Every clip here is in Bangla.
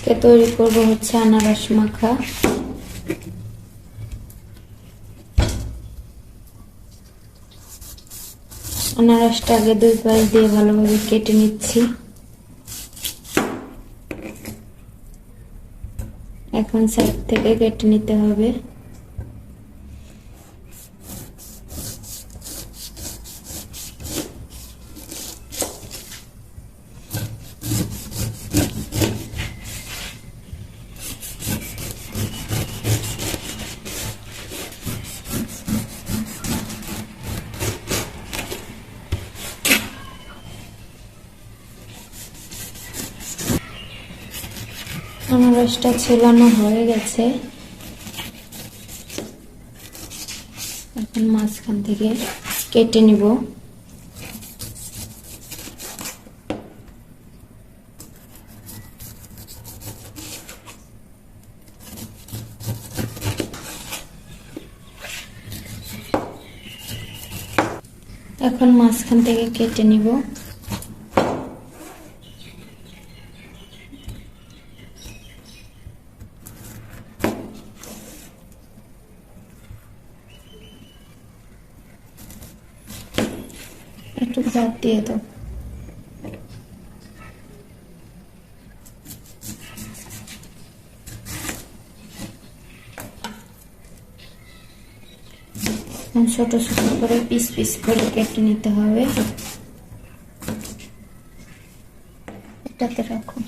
আজকে তৈরি করব হচ্ছে আনারস মাখা। আনারসটা আগে দুই পাশ দিয়ে ভালোভাবে কেটে নিচ্ছি। এখন সাইড থেকে কেটে নিতে হবে। আনারসটা ছেলানো হয়ে গেছে। এখন মাঝখান থেকে কেটে নিব। এখন মাঝখান থেকে কেটে নিব। একটু ভাত দিয়ে দাও। ছোট ছোট করে পিস পিস করে কেটে নিতে হবে। এটাতে রাখো।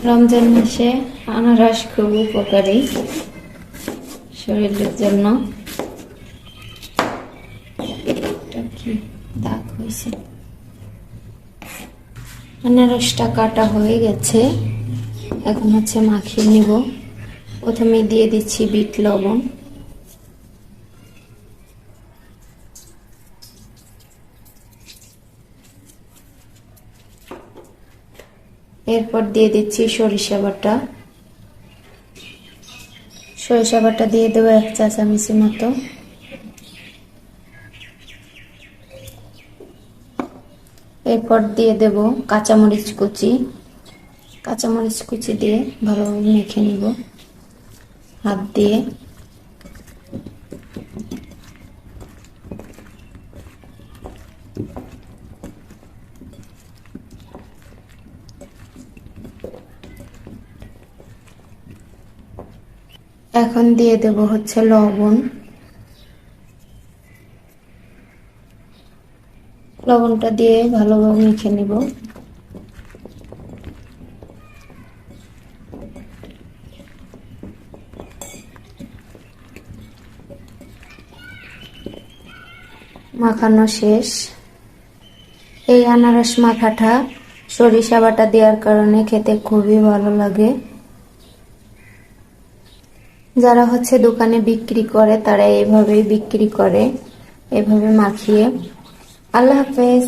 রমজান মাসে আনারস খুব উপকারী শরীরের জন্য। দাগ হয়েছে। আনারসটা কাটা হয়ে গেছে। এখন হচ্ছে মাখিয়ে নিব। প্রথমে দিয়ে দিচ্ছি বিট লবণ, এরপর দিয়ে দিচ্ছি সরিষা বাটা। সরিষা বাটা দিয়ে দেবো 1 চা চামচের মতো। এরপর দিয়ে দেব কাঁচামরিচ কুচি। কাঁচামরিচ কুচি দিয়ে ভালোভাবে মেখে নিব হাত দিয়ে। এখন দিয়ে দেব হচ্ছে লবণ। লবণটা দিয়ে ভালোভাবে মেখে নিব। মাখানো শেষ। এই আনারস মাখাটা সরিষা বাটা দেওয়ার কারণে খেতে খুবই ভালো লাগে। যারা হচ্ছে দোকানে বিক্রি করে তারা এইভাবেই বিক্রি করে, এভাবে মাখিয়ে। আল্লাহ হাফেজ।